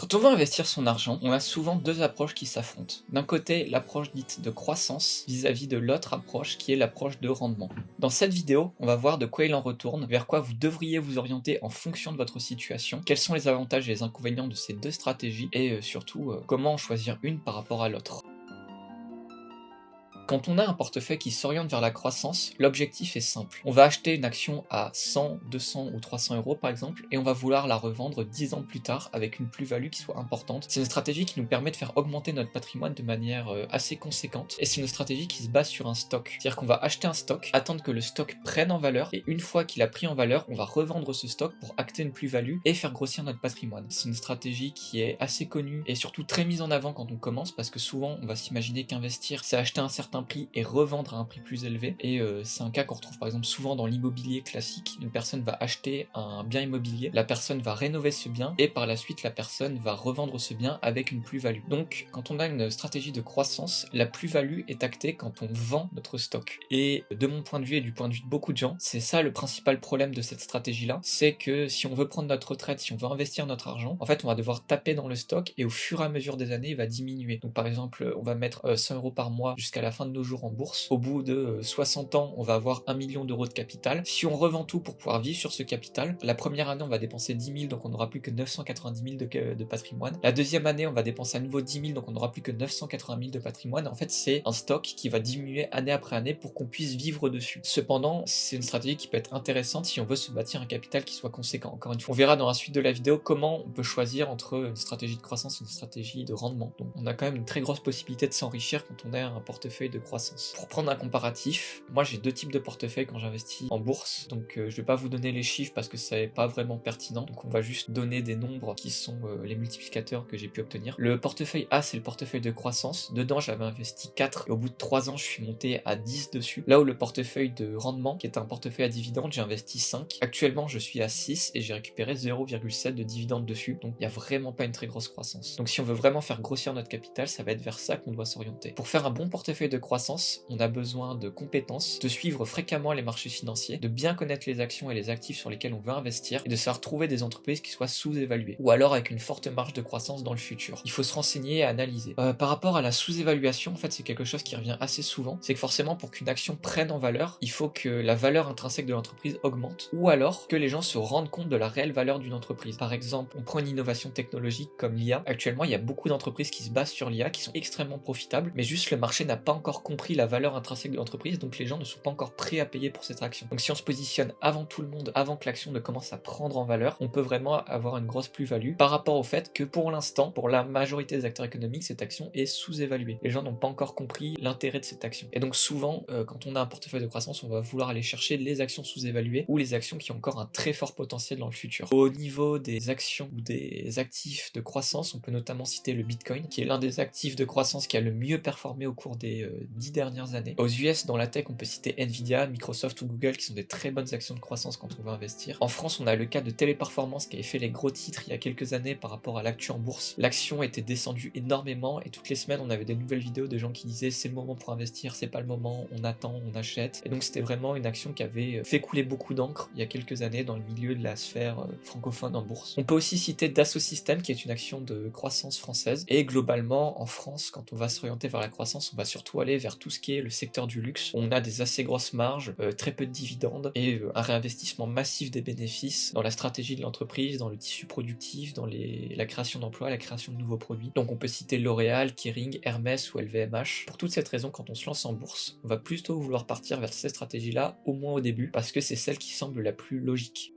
Quand on veut investir son argent, on a souvent deux approches qui s'affrontent. D'un côté, l'approche dite de croissance vis-à-vis de l'autre approche qui est l'approche de rendement. Dans cette vidéo, on va voir de quoi il en retourne, vers quoi vous devriez vous orienter en fonction de votre situation, quels sont les avantages et les inconvénients de ces deux stratégies, et surtout comment en choisir une par rapport à l'autre. Quand on a un portefeuille qui s'oriente vers la croissance, l'objectif est simple. On va acheter une action à 100, 200 ou 300 euros par exemple, et on va vouloir la revendre 10 ans plus tard avec une plus-value qui soit importante. C'est une stratégie qui nous permet de faire augmenter notre patrimoine de manière assez conséquente, et c'est une stratégie qui se base sur un stock. C'est-à-dire qu'on va acheter un stock, attendre que le stock prenne en valeur, et une fois qu'il a pris en valeur, on va revendre ce stock pour acter une plus-value et faire grossir notre patrimoine. C'est une stratégie qui est assez connue et surtout très mise en avant quand on commence, parce que souvent on va s'imaginer qu'investir, c'est acheter un certain prix et revendre à un prix plus élevé, et c'est un cas qu'on retrouve par exemple souvent dans l'immobilier classique. Une personne va acheter un bien immobilier, la personne va rénover ce bien et par la suite la personne va revendre ce bien avec une plus-value. Donc quand on a une stratégie de croissance, la plus-value est actée quand on vend notre stock. Et de mon point de vue et du point de vue de beaucoup de gens, c'est ça le principal problème de cette stratégie là, c'est que si on veut prendre notre retraite, si on veut investir notre argent, en fait on va devoir taper dans le stock et au fur et à mesure des années il va diminuer. Donc par exemple on va mettre 100 euros par mois jusqu'à la fin de nos jours en bourse. Au bout de 60 ans, on va avoir 1 million d'euros de capital. Si on revend tout pour pouvoir vivre sur ce capital, la première année, on va dépenser 10 000, donc on n'aura plus que 990 000 de patrimoine. La deuxième année, on va dépenser à nouveau 10 000, donc on n'aura plus que 980 000 de patrimoine. En fait, c'est un stock qui va diminuer année après année pour qu'on puisse vivre dessus. Cependant, c'est une stratégie qui peut être intéressante si on veut se bâtir un capital qui soit conséquent. Encore une fois, on verra dans la suite de la vidéo comment on peut choisir entre une stratégie de croissance et une stratégie de rendement. Donc, on a quand même une très grosse possibilité de s'enrichir quand on a un portefeuille de croissance. Pour prendre un comparatif, moi j'ai deux types de portefeuilles quand j'investis en bourse, donc je vais pas vous donner les chiffres parce que c'est pas vraiment pertinent, donc on va juste donner des nombres qui sont les multiplicateurs que j'ai pu obtenir. Le portefeuille A, c'est le portefeuille de croissance, dedans j'avais investi 4 et au bout de 3 ans je suis monté à 10 dessus, là où le portefeuille de rendement, qui est un portefeuille à dividendes, j'ai investi 5, actuellement je suis à 6 et j'ai récupéré 0,7 de dividendes dessus, donc il n'y a vraiment pas une très grosse croissance. Donc si on veut vraiment faire grossir notre capital, ça va être vers ça qu'on doit s'orienter. Pour faire un bon portefeuille de croissance, on a besoin de compétences, de suivre fréquemment les marchés financiers, de bien connaître les actions et les actifs sur lesquels on veut investir, et de savoir trouver des entreprises qui soient sous-évaluées, ou alors avec une forte marge de croissance dans le futur. Il faut se renseigner et analyser. Par rapport à la sous-évaluation, en fait c'est quelque chose qui revient assez souvent, c'est que forcément pour qu'une action prenne en valeur, il faut que la valeur intrinsèque de l'entreprise augmente, ou alors que les gens se rendent compte de la réelle valeur d'une entreprise. Par exemple, on prend une innovation technologique comme l'IA, actuellement il y a beaucoup d'entreprises qui se basent sur l'IA, qui sont extrêmement profitables, mais juste le marché n'a pas encore compris la valeur intrinsèque de l'entreprise, donc les gens ne sont pas encore prêts à payer pour cette action. Donc si on se positionne avant tout le monde, avant que l'action ne commence à prendre en valeur, on peut vraiment avoir une grosse plus-value par rapport au fait que pour l'instant, pour la majorité des acteurs économiques, cette action est sous-évaluée. Les gens n'ont pas encore compris l'intérêt de cette action. Et donc souvent, quand on a un portefeuille de croissance, on va vouloir aller chercher les actions sous-évaluées ou les actions qui ont encore un très fort potentiel dans le futur. Au niveau des actions ou des actifs de croissance, on peut notamment citer le Bitcoin, qui est l'un des actifs de croissance qui a le mieux performé au cours des 10 dernières années. Aux US, dans la tech, on peut citer Nvidia, Microsoft ou Google qui sont des très bonnes actions de croissance quand on veut investir. En France, on a le cas de Téléperformance qui avait fait les gros titres il y a quelques années par rapport à l'actu en bourse. L'action était descendue énormément et toutes les semaines, on avait des nouvelles vidéos de gens qui disaient c'est le moment pour investir, c'est pas le moment, on attend, on achète. Et donc c'était vraiment une action qui avait fait couler beaucoup d'encre il y a quelques années dans le milieu de la sphère francophone en bourse. On peut aussi citer Dassault Systèmes qui est une action de croissance française. Et globalement, en France, quand on va s'orienter vers la croissance, on va surtout aller vers tout ce qui est le secteur du luxe. On a des assez grosses marges, très peu de dividendes et un réinvestissement massif des bénéfices dans la stratégie de l'entreprise, dans le tissu productif, dans la création d'emplois, la création de nouveaux produits. Donc on peut citer L'Oréal, Kering, Hermès ou LVMH. Pour toute cette raison, quand on se lance en bourse, on va plutôt vouloir partir vers ces stratégies-là, au moins au début, parce que c'est celle qui semble la plus logique.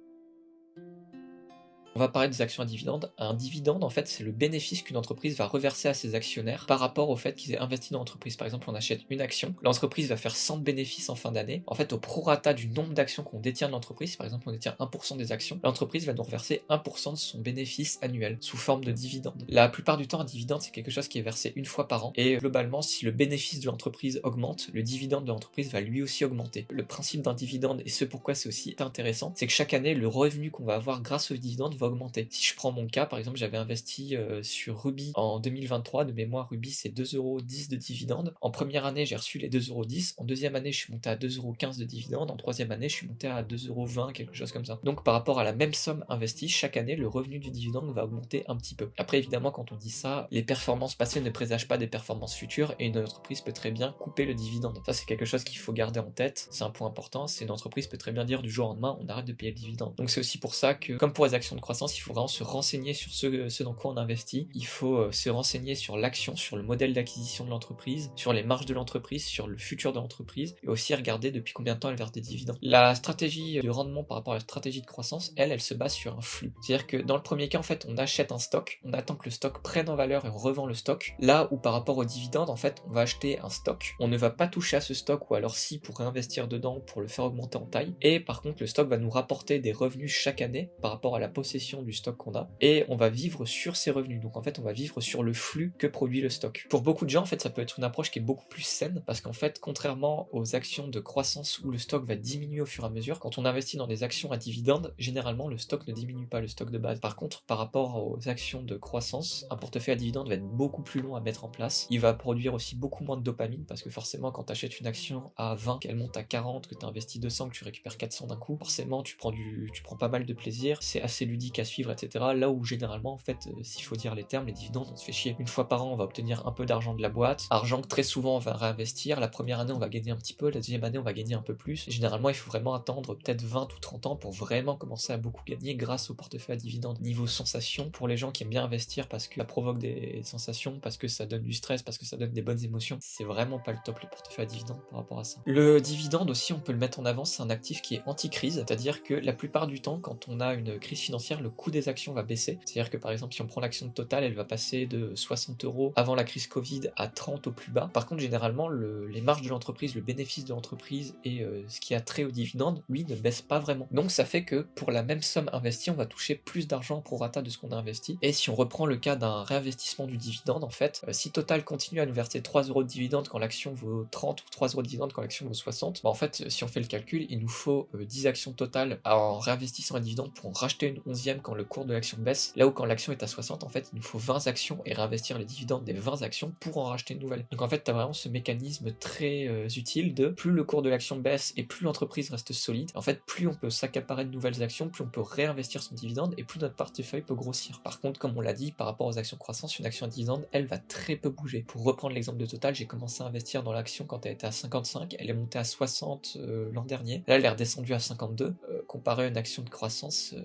On va parler des actions à dividendes. Un dividende, en fait, c'est le bénéfice qu'une entreprise va reverser à ses actionnaires par rapport au fait qu'ils aient investi dans l'entreprise. Par exemple, on achète une action, l'entreprise va faire 100 de bénéfices en fin d'année. En fait, au prorata du nombre d'actions qu'on détient de l'entreprise, par exemple, on détient 1% des actions, l'entreprise va nous reverser 1% de son bénéfice annuel sous forme de dividende. La plupart du temps, un dividende, c'est quelque chose qui est versé une fois par an. Et globalement, si le bénéfice de l'entreprise augmente, le dividende de l'entreprise va lui aussi augmenter. Le principe d'un dividende, et ce pourquoi c'est aussi intéressant, c'est que chaque année, le revenu qu'on va avoir grâce au dividende va augmenter. Si je prends mon cas, par exemple, j'avais investi sur Ruby en 2023, de mémoire, Ruby c'est 2,10 € de dividendes. En première année, j'ai reçu les 2,10 €. En deuxième année, je suis monté à 2,15 € de dividendes. En troisième année, je suis monté à 2,20 €, quelque chose comme ça. Donc par rapport à la même somme investie, chaque année, le revenu du dividende va augmenter un petit peu. Après, évidemment, quand on dit ça, les performances passées ne présagent pas des performances futures et une entreprise peut très bien couper le dividende. Ça, c'est quelque chose qu'il faut garder en tête. C'est un point important. C'est une entreprise peut très bien dire du jour au lendemain, on arrête de payer le dividende. Donc c'est aussi pour ça que, comme pour les actions de croissance, il faut vraiment se renseigner sur ce dans quoi on investit. Il faut se renseigner sur l'action, sur le modèle d'acquisition de l'entreprise, sur les marges de l'entreprise, sur le futur de l'entreprise, et aussi regarder depuis combien de temps elle verse des dividendes. La stratégie de rendement par rapport à la stratégie de croissance, elle se base sur un flux. C'est-à-dire que dans le premier cas, en fait, on achète un stock, on attend que le stock prenne en valeur et on revend le stock. Là où par rapport aux dividendes, en fait, on va acheter un stock. On ne va pas toucher à ce stock, ou alors si, pour réinvestir dedans, pour le faire augmenter en taille. Et par contre, le stock va nous rapporter des revenus chaque année par rapport à la possession du stock qu'on a. Et on va vivre sur ces revenus. Donc en fait, on va vivre sur le flux que produit le stock. Pour beaucoup de gens, en fait, ça peut être une approche qui est beaucoup plus saine, parce qu'en fait, contrairement aux actions de croissance où le stock va diminuer au fur et à mesure, quand on investit dans des actions à dividendes, généralement le stock ne diminue pas, le stock de base. Par contre, par rapport aux actions de croissance, un portefeuille à dividendes va être beaucoup plus long à mettre en place. Il va produire aussi beaucoup moins de dopamine, parce que forcément, quand tu achètes une action à 20, qu'elle monte à 40, que tu investis 200, que tu récupères 400 d'un coup, forcément, tu prends pas mal de plaisir, c'est assez ludique à suivre, etc. Là où généralement, en fait, s'il faut dire les termes, les dividendes, on se fait chier. Une fois par an, on va obtenir un peu d'argent de la boîte, argent que très souvent on va réinvestir. La première année, on va gagner un petit peu, la deuxième année, on va gagner un peu plus. Et généralement, il faut vraiment attendre peut-être 20 ou 30 ans pour vraiment commencer à beaucoup gagner grâce au portefeuille à dividendes. Niveau sensation, pour les gens qui aiment bien investir parce que ça provoque des sensations, parce que ça donne du stress, parce que ça donne des bonnes émotions, c'est vraiment pas le top le portefeuille à dividendes par rapport à ça. Le dividende aussi, on peut le mettre en avant, c'est un actif qui est anti-crise, c'est-à-dire que la plupart du temps, quand on a une crise financière, le coût des actions va baisser. C'est-à-dire que par exemple, si on prend l'action de Total, elle va passer de 60 € avant la crise Covid à 30 au plus bas. Par contre, généralement, les marges de l'entreprise, le bénéfice de l'entreprise et ce qui a trait au dividende, lui, ne baisse pas vraiment. Donc ça fait que pour la même somme investie, on va toucher plus d'argent pro rata de ce qu'on a investi. Et si on reprend le cas d'un réinvestissement du dividende, en fait, si Total continue à nous verser 3 € de dividende quand l'action vaut 30 ou 3 € de dividende quand l'action vaut 60, bah en fait, si on fait le calcul, il nous faut 10 actions Total en réinvestissant un dividende pour en racheter une 11e quand le cours de l'action baisse. Là où quand l'action est à 60, en fait, il nous faut 20 actions et réinvestir les dividendes des 20 actions pour en racheter une nouvelle. Donc en fait, tu as vraiment ce mécanisme très utile de plus le cours de l'action baisse et plus l'entreprise reste solide. En fait, plus on peut s'accaparer de nouvelles actions, plus on peut réinvestir son dividende et plus notre portefeuille peut grossir. Par contre, comme on l'a dit, par rapport aux actions croissance, une action à dividende, elle va très peu bouger. Pour reprendre l'exemple de Total, j'ai commencé à investir dans l'action quand elle était à 55, elle est montée à 60 l'an dernier. Là, elle est redescendue à 52. Comparé à une action de croissance,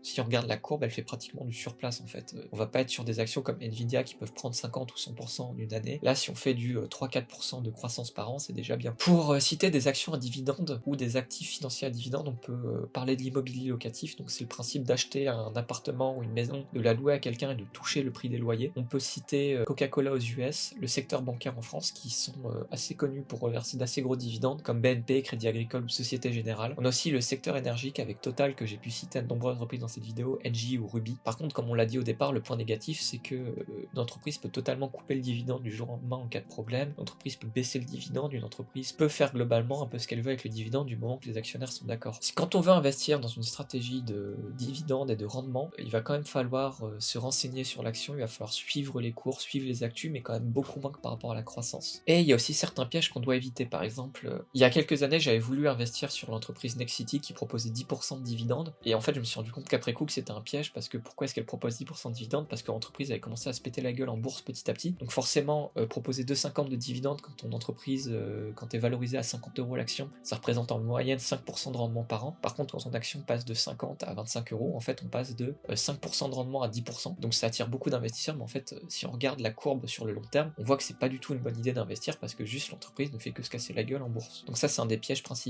si on regarde la courbe, elle fait pratiquement du surplace en fait. On va pas être sur des actions comme Nvidia qui peuvent prendre 50 ou 100% en une année. Là, si on fait du 3-4% de croissance par an, c'est déjà bien. Pour citer des actions à dividendes ou des actifs financiers à dividendes, on peut parler de l'immobilier locatif. Donc c'est le principe d'acheter un appartement ou une maison, de la louer à quelqu'un et de toucher le prix des loyers. On peut citer Coca-Cola aux US, le secteur bancaire en France qui sont assez connus pour reverser d'assez gros dividendes comme BNP, Crédit Agricole ou Société Générale. On a aussi le secteur énergique avec Total que j'ai pu citer à de nombreuses reprises dans cette vidéo, Engie ou Ruby. Par contre, comme on l'a dit au départ, le point négatif c'est que l'entreprise peut totalement couper le dividende du jour au lendemain en cas de problème. L'entreprise peut baisser le dividende, une entreprise peut faire globalement un peu ce qu'elle veut avec le dividende du moment que les actionnaires sont d'accord. Quand on veut investir dans une stratégie de dividende et de rendement, il va quand même falloir se renseigner sur l'action, il va falloir suivre les cours, suivre les actus, mais quand même beaucoup moins que par rapport à la croissance. Et il y a aussi certains pièges qu'on doit éviter. Par exemple, il y a quelques années, j'avais voulu investir sur l'entreprise Nexity qui proposait 10% de dividendes, et en fait je me suis rendu compte qu'après coup que c'était un piège, parce que pourquoi est-ce qu'elle propose 10% de dividendes? Parce que l'entreprise avait commencé à se péter la gueule en bourse petit à petit, donc forcément proposer 2,50 de dividendes quand ton entreprise, quand t'es valorisé à 50 € l'action, ça représente en moyenne 5% de rendement par an. Par contre, quand ton action passe de 50 à 25 €, en fait on passe de 5% de rendement à 10%, donc ça attire beaucoup d'investisseurs, mais en fait si on regarde la courbe sur le long terme, on voit que c'est pas du tout une bonne idée d'investir parce que juste l'entreprise ne fait que se casser la gueule en bourse. Donc ça c'est un des pièges principaux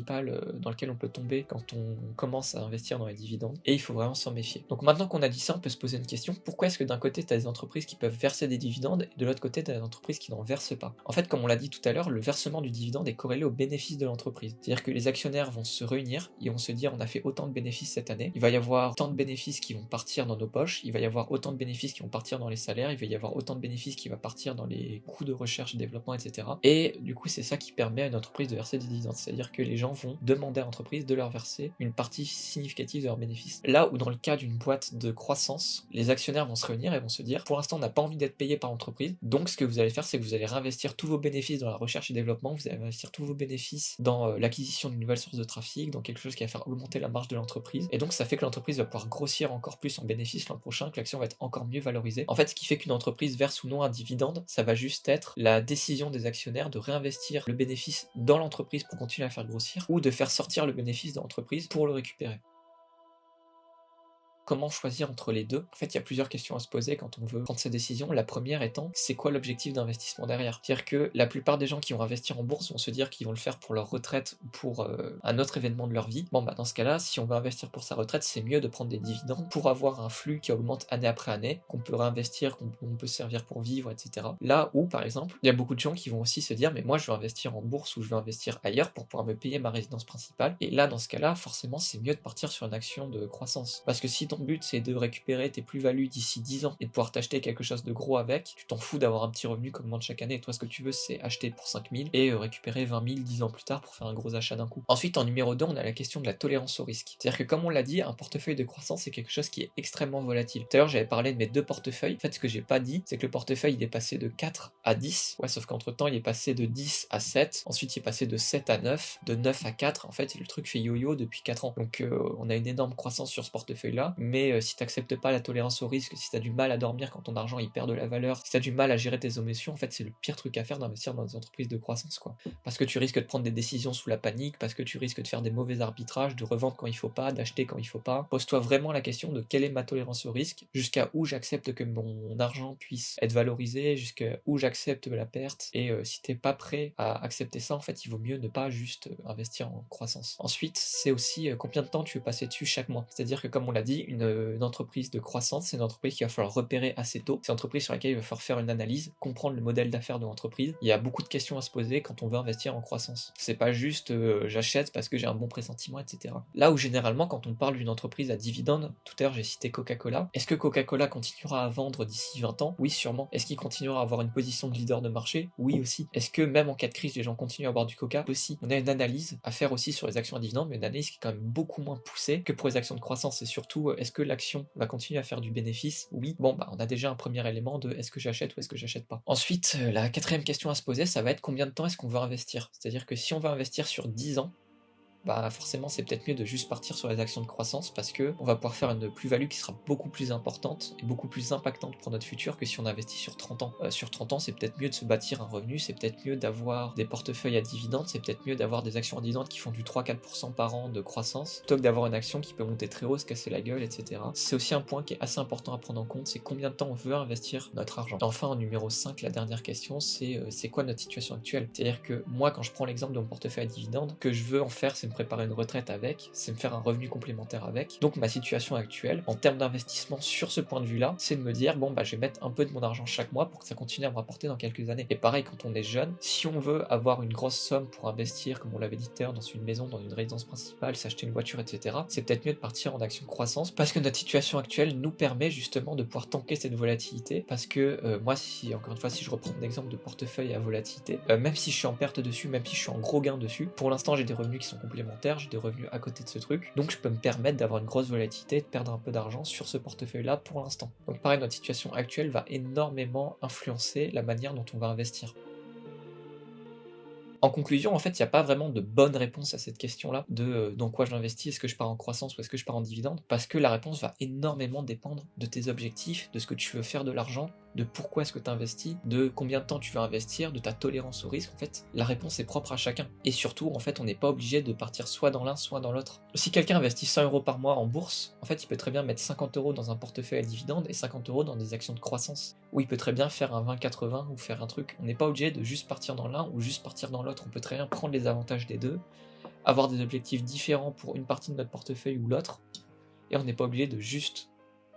dans lequel on peut tomber quand on commence à investir dans les dividendes, et il faut vraiment s'en méfier. Donc maintenant qu'on a dit ça, on peut se poser une question: pourquoi est-ce que d'un côté tu as des entreprises qui peuvent verser des dividendes et de l'autre côté tu as des entreprises qui n'en versent pas? En fait, comme on l'a dit tout à l'heure, le versement du dividende est corrélé au bénéfice de l'entreprise. C'est-à-dire que les actionnaires vont se réunir et vont se dire: on a fait autant de bénéfices cette année, il va y avoir tant de bénéfices qui vont partir dans nos poches, il va y avoir autant de bénéfices qui vont partir dans les salaires, il va y avoir autant de bénéfices qui va partir dans les coûts de recherche et développement, etc. Et du coup, c'est ça qui permet à une entreprise de verser des dividendes. C'est-à-dire que les gens vont demander à l'entreprise de leur verser une partie significative de leurs bénéfices. Là où dans le cas d'une boîte de croissance, les actionnaires vont se réunir et vont se dire, pour l'instant on n'a pas envie d'être payé par l'entreprise, donc ce que vous allez faire, c'est que vous allez réinvestir tous vos bénéfices dans la recherche et développement, vous allez investir tous vos bénéfices dans l'acquisition d'une nouvelle source de trafic, dans quelque chose qui va faire augmenter la marge de l'entreprise, et donc ça fait que l'entreprise va pouvoir grossir encore plus en bénéfices l'an prochain, que l'action va être encore mieux valorisée. En fait, ce qui fait qu'une entreprise verse ou non un dividende, ça va juste être la décision des actionnaires de réinvestir le bénéfice dans l'entreprise pour continuer à faire grossir, ou de faire sortir le bénéfice de l'entreprise pour le récupérer. Comment choisir entre les deux? En fait, il y a plusieurs questions à se poser quand on veut prendre sa décision. La première étant, c'est quoi l'objectif d'investissement derrière? C'est-à-dire que la plupart des gens qui vont investir en bourse vont se dire qu'ils vont le faire pour leur retraite ou pour un autre événement de leur vie. Bon, bah dans ce cas-là, si on veut investir pour sa retraite, c'est mieux de prendre des dividendes pour avoir un flux qui augmente année après année, qu'on peut réinvestir, qu'on peut servir pour vivre, etc. Là où, par exemple, il y a beaucoup de gens qui vont aussi se dire, mais moi je veux investir en bourse ou je veux investir ailleurs pour pouvoir me payer ma résidence principale. Et là, dans ce cas-là, forcément, c'est mieux de partir sur une action de croissance. Parce que si ton but c'est de récupérer tes plus-values d'ici 10 ans et de pouvoir t'acheter quelque chose de gros avec, tu t'en fous d'avoir un petit revenu qui augmente chaque année. Et toi, ce que tu veux, c'est acheter pour 5000 et récupérer 20 000 10 ans plus tard pour faire un gros achat d'un coup. Ensuite, en numéro 2, on a la question de la tolérance au risque. C'est-à-dire que, comme on l'a dit, un portefeuille de croissance, c'est quelque chose qui est extrêmement volatile. Tout à l'heure, j'avais parlé de mes deux portefeuilles. En fait, ce que j'ai pas dit, c'est que le portefeuille, il est passé de 4 à 10. Ouais, sauf qu'entre-temps, il est passé de 10 à 7. Ensuite, il est passé de 7 à 9, de 9 à 4. En fait, le truc fait yo-yo depuis 4 ans. Donc, on a une énorme croissance sur ce portefeuille-là. Mais si t'acceptes pas la tolérance au risque, si tu as du mal à dormir quand ton argent il perd de la valeur, si tu as du mal à gérer tes émotions, en fait c'est le pire truc à faire d'investir dans des entreprises de croissance, quoi. Parce que tu risques de prendre des décisions sous la panique, parce que tu risques de faire des mauvais arbitrages, de revendre quand il faut pas, d'acheter quand il faut pas. Pose-toi vraiment la question de quelle est ma tolérance au risque, jusqu'à où j'accepte que mon argent puisse être valorisé, jusqu'à où j'accepte la perte, et si t'es pas prêt à accepter ça, en fait il vaut mieux ne pas juste investir en croissance. Ensuite, c'est aussi combien de temps tu veux passer dessus chaque mois. C'est-à-dire que, comme on l'a dit, une entreprise de croissance, c'est une entreprise qu'il va falloir repérer assez tôt. C'est une entreprise sur laquelle il va falloir faire une analyse, comprendre le modèle d'affaires de l'entreprise. Il y a beaucoup de questions à se poser quand on veut investir en croissance. C'est pas juste j'achète parce que j'ai un bon pressentiment, etc. Là où généralement, quand on parle d'une entreprise à dividende, tout à l'heure j'ai cité Coca-Cola. Est-ce que Coca-Cola continuera à vendre d'ici 20 ans? Oui, sûrement. Est-ce qu'il continuera à avoir une position de leader de marché? Oui, aussi. Est-ce que même en cas de crise, les gens continuent à boire du Coca? Aussi. On a une analyse à faire aussi sur les actions à dividende, mais une analyse qui est quand même beaucoup moins poussée que pour les actions de croissance. Et surtout, est-ce que l'action va continuer à faire du bénéfice? Oui. Bon, bah on a déjà un premier élément de est-ce que j'achète ou est-ce que j'achète pas. Ensuite, la quatrième question à se poser, ça va être combien de temps est-ce qu'on veut investir? C'est-à-dire que si on veut investir sur 10 ans, bah forcément c'est peut-être mieux de juste partir sur les actions de croissance parce que on va pouvoir faire une plus-value qui sera beaucoup plus importante et beaucoup plus impactante pour notre futur que si on investit sur 30 ans. Sur 30 ans, c'est peut-être mieux de se bâtir un revenu, c'est peut-être mieux d'avoir des portefeuilles à dividendes, c'est peut-être mieux d'avoir des actions à dividendes qui font du 3-4% par an de croissance, plutôt que d'avoir une action qui peut monter très haut, se casser la gueule, etc. C'est aussi un point qui est assez important à prendre en compte, c'est combien de temps on veut investir notre argent. Enfin, en numéro 5, la dernière question, c'est quoi notre situation actuelle? C'est-à-dire que moi, quand je prends l'exemple de mon portefeuille à dividendes, que je veux en faire, c'est me préparer une retraite avec, c'est me faire un revenu complémentaire avec. Donc ma situation actuelle, en termes d'investissement sur ce point de vue-là, c'est de me dire, bon bah je vais mettre un peu de mon argent chaque mois pour que ça continue à me rapporter dans quelques années. Et pareil, quand on est jeune, si on veut avoir une grosse somme pour investir, comme on l'avait dit tout à l'heure, dans une maison, dans une résidence principale, s'acheter une voiture, etc., c'est peut-être mieux de partir en action de croissance parce que notre situation actuelle nous permet justement de pouvoir tanker cette volatilité. Parce que moi, si encore une fois, si je reprends mon exemple de portefeuille à volatilité, même si je suis en perte dessus, même si je suis en gros gain dessus, pour l'instant j'ai des revenus qui sont complémentaires, j'ai des revenus à côté de ce truc, donc je peux me permettre d'avoir une grosse volatilité, de perdre un peu d'argent sur ce portefeuille-là pour l'instant. Donc pareil, notre situation actuelle va énormément influencer la manière dont on va investir. En conclusion, en fait, il n'y a pas vraiment de bonne réponse à cette question-là de dans quoi j'investis, est-ce que je pars en croissance ou est-ce que je pars en dividende, parce que la réponse va énormément dépendre de tes objectifs, de ce que tu veux faire de l'argent, de pourquoi est-ce que tu investis, de combien de temps tu veux investir, de ta tolérance au risque. En fait, la réponse est propre à chacun. Et surtout, en fait, on n'est pas obligé de partir soit dans l'un, soit dans l'autre. Si quelqu'un investit 100 € par mois en bourse, en fait, il peut très bien mettre 50 € dans un portefeuille à dividende et 50 € dans des actions de croissance. Ou il peut très bien faire un 20-80 ou faire un truc. On n'est pas obligé de juste partir dans l'un ou juste partir dans l'autre. On peut très bien prendre les avantages des deux, avoir des objectifs différents pour une partie de notre portefeuille ou l'autre, et on n'est pas obligé de juste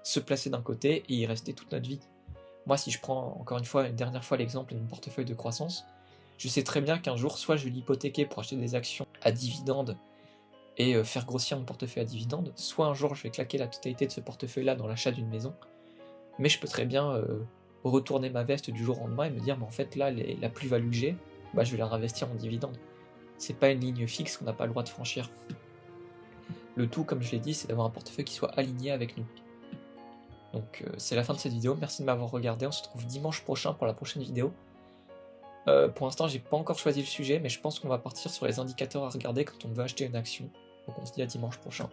se placer d'un côté et y rester toute notre vie. Moi, si je prends encore une dernière fois l'exemple de mon portefeuille de croissance, je sais très bien qu'un jour, soit je vais l'hypothéquer pour acheter des actions à dividendes et faire grossir mon portefeuille à dividendes, soit un jour je vais claquer la totalité de ce portefeuille-là dans l'achat d'une maison, mais je peux très bien retourner ma veste du jour au lendemain et me dire, mais en fait là, la plus-value que j'ai, je vais la réinvestir en dividendes. C'est pas une ligne fixe qu'on n'a pas le droit de franchir. Le tout, comme je l'ai dit, c'est d'avoir un portefeuille qui soit aligné avec nous. Donc c'est la fin de cette vidéo, merci de m'avoir regardé, on se retrouve dimanche prochain pour la prochaine vidéo. Pour l'instant j'ai pas encore choisi le sujet, mais je pense qu'on va partir sur les indicateurs à regarder quand on veut acheter une action. Donc on se dit à dimanche prochain.